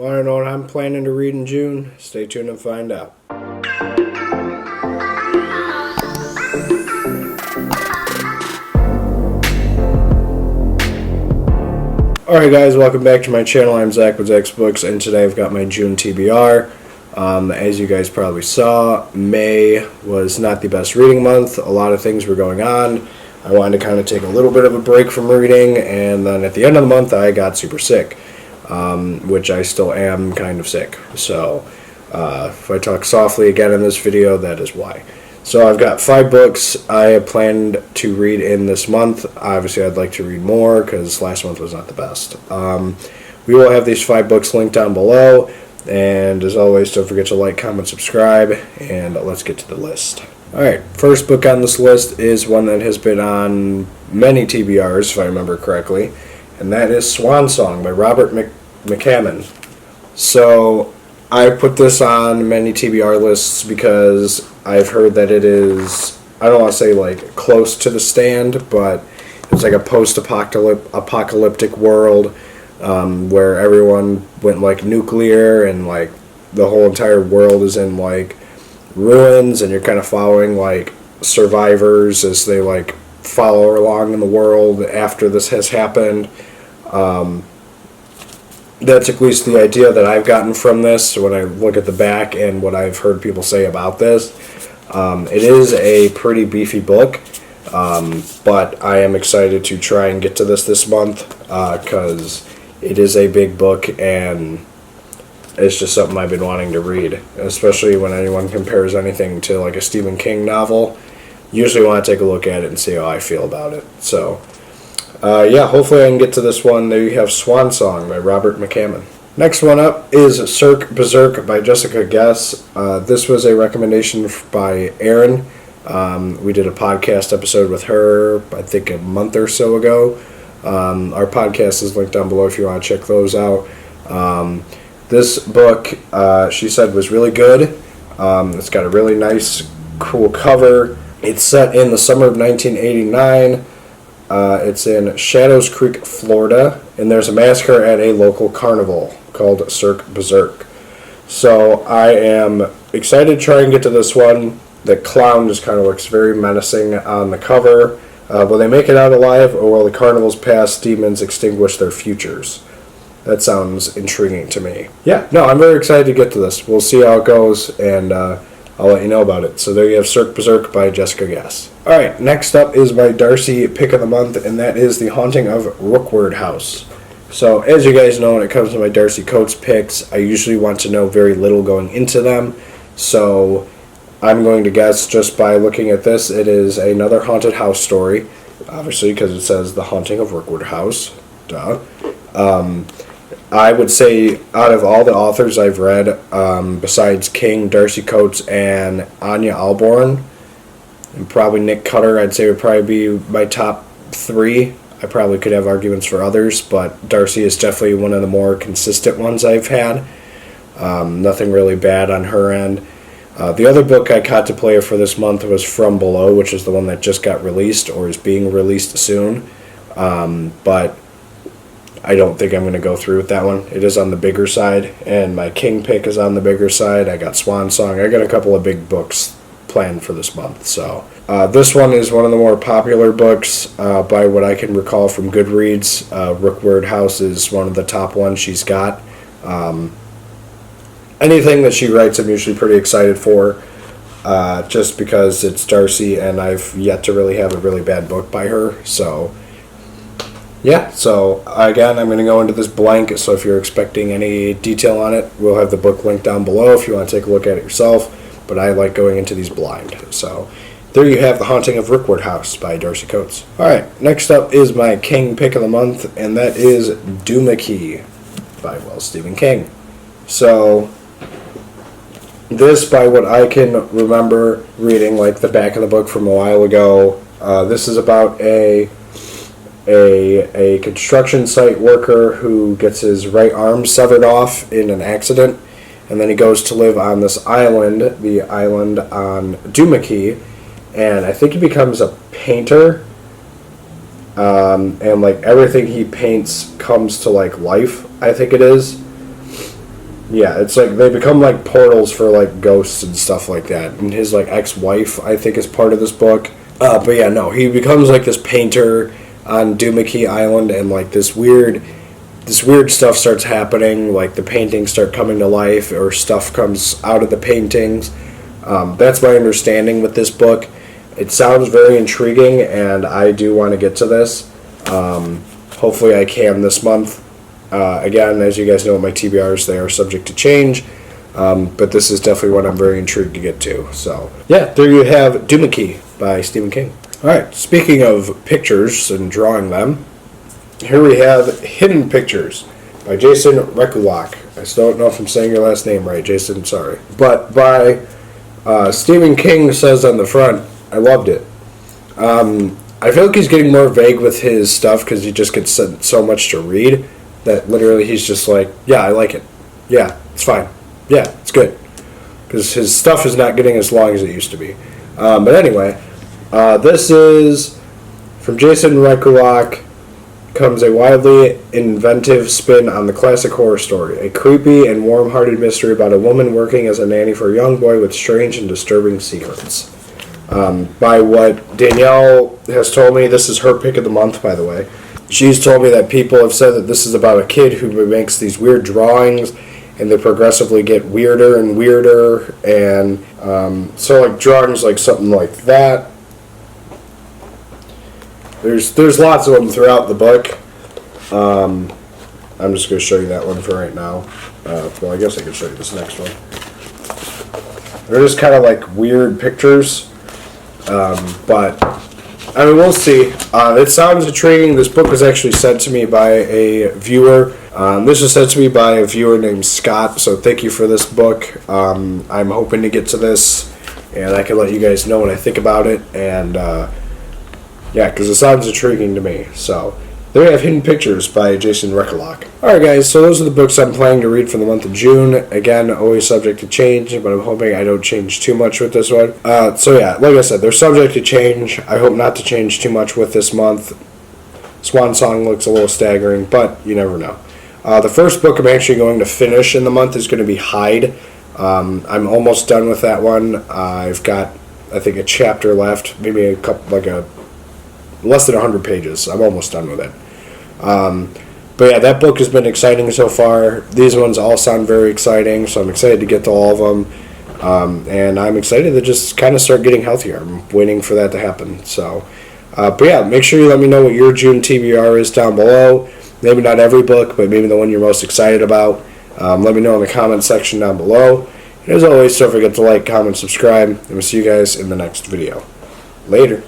Want to know what I'm planning to read in June? Stay tuned and find out. Alright guys, welcome back to my channel. I'm Zach with Zacks Books, and today I've got my June TBR. As you guys probably saw, May was not the best reading month. A lot of things were going on. I wanted to kind of take a little bit of a break from reading, and then at the end of the month I got super sick, which I still am kind of sick. So if I talk softly again in this video, that is why. So I've got 5 books I have planned to read in this month. Obviously I'd like to read more because last month was not the best. We will have these 5 books linked down below, and as always, don't forget to like, comment, subscribe, and let's get to the list. Alright, first book on this list is one that has been on many TBRs, if I remember correctly, and that is Swan Song by Robert McCammon. So I put this on many TBR lists because I've heard that it is, I don't want to say like close to The Stand, but it's like a post-apocalyptic world where everyone went like nuclear, and like the whole entire world is in like ruins, and you're kind of following like survivors as they like follow along in the world after this has happened. That's at least the idea that I've gotten from this when I look at the back and what I've heard people say about this. It is a pretty beefy book, but I am excited to try and get to this month because it is a big book, and it's just something I've been wanting to read, especially when anyone compares anything to like a Stephen King novel. Usually want to take a look at it and see how I feel about it. So yeah, hopefully I can get to this one. There you have Swan Song by Robert McCammon. Next one up is Cirque Berserk by Jessica Guess. This was a recommendation by Erin. We did a podcast episode with her, I think a month or so ago. Our podcast is linked down below if you want to check those out. This book, she said, was really good. It's got a really nice, cool cover. It's set in the summer of 1989. It's in Shadows Creek, Florida, and there's a massacre at a local carnival called Cirque Berserk. So I am excited to try and get to this one. The clown just kind of looks very menacing on the cover. Will they make it out alive, or will the carnival's past demons extinguish their futures? That sounds intriguing to me. Yeah, no, I'm very excited to get to this. We'll see how it goes, and I'll let you know about it. So there you have Cirque Berserk by Jessica Guess. Alright, next up is my Darcy pick of the month, and that is The Haunting of Rookwood House. So as you guys know, when it comes to my Darcy Coates picks, I usually want to know very little going into them. So I'm going to guess just by looking at this, it is another haunted house story. Obviously, because it says The Haunting of Rookwood House. Duh. I would say out of all the authors I've read, besides King, Darcy Coates, and Anya Alborn, and probably Nick Cutter, I'd say would probably be my top 3. I probably could have arguments for others, but Darcy is definitely one of the more consistent ones I've had. Nothing really bad on her end. The other book I contemplated for this month was From Below, which is the one that just got released or is being released soon. But I don't think I'm going to go through with that one. It is on the bigger side, and my King pick is on the bigger side. I got Swan Song. I got a couple of big books planned for this month. So this one is one of the more popular books by what I can recall from Goodreads. Rookwood House is one of the top ones she's got. Anything that she writes I'm usually pretty excited for, just because it's Darcy, and I've yet to really have a really bad book by her. So yeah, so again, I'm going to go into this blank, so if you're expecting any detail on it, we'll have the book linked down below if you want to take a look at it yourself, but I like going into these blind. So there you have The Haunting of Rookwood House by Darcy Coates. Alright, next up is my King pick of the month, and that is Douma Key by, well, Stephen King. So this, by what I can remember reading, like the back of the book from a while ago, this is about a construction site worker who gets his right arm severed off in an accident, and then he goes to live on this island, the island on Douma Key, and I think he becomes a painter, and like everything he paints comes to like life, I think it is. Yeah, it's like they become like portals for like ghosts and stuff like that. And his like ex-wife, I think, is part of this book. But yeah, no, he becomes like this painter on Douma Key Island, and like this weird stuff starts happening. Like the paintings start coming to life, or stuff comes out of the paintings. That's my understanding with this book. It sounds very intriguing, and I do want to get to this. Hopefully, I can this month. Again, as you guys know, my TBRs, they are subject to change, but this is definitely what I'm very intrigued to get to. So, yeah, there you have Douma Key by Stephen King. Alright, speaking of pictures and drawing them, here we have Hidden Pictures by Jason Rekulak. I still don't know if I'm saying your last name right, Jason, sorry. But by Stephen King says on the front, I loved it. I feel like he's getting more vague with his stuff because he just gets so much to read that literally he's just like, yeah, I like it. Yeah, it's fine. Yeah, it's good. Because his stuff is not getting as long as it used to be. But anyway, this is from Jason Rekulak. Comes a wildly inventive spin on the classic horror story. A creepy and warm-hearted mystery about a woman working as a nanny for a young boy with strange and disturbing secrets. By what Danielle has told me, this is her pick of the month, by the way. She's told me that people have said that this is about a kid who makes these weird drawings, and they progressively get weirder and weirder, and so like drawings like something like that. There's lots of them throughout the book. I'm just going to show you that one for right now. Well, I guess I could show you this next one. They're just kind of like weird pictures, but I mean, we'll see. It sounds intriguing. This book was actually sent to me by a viewer. This was sent to me by a viewer named Scott, so thank you for this book. I'm hoping to get to this, and I can let you guys know what I think about it, and yeah, because it sounds intriguing to me. So there we have Hidden Pictures by Jason Rekulak. Alright guys, so those are the books I'm planning to read for the month of June. Again, always subject to change, but I'm hoping I don't change too much with this one. So yeah, like I said, they're subject to change. I hope not to change too much with this month. Swan Song looks a little staggering, but you never know. The first book I'm actually going to finish in the month is going to be Hide. I'm almost done with that one. I've got, I think, a chapter left, maybe a couple, like a less than 100 pages. I'm almost done with it. But yeah, that book has been exciting so far. These ones all sound very exciting, so I'm excited to get to all of them. And I'm excited to just kind of start getting healthier. I'm waiting for that to happen. So, but yeah, make sure you let me know what your June TBR is down below. Maybe not every book, but maybe the one you're most excited about. Let me know in the comment section down below. And as always, don't forget to like, comment, subscribe, and we'll see you guys in the next video. Later.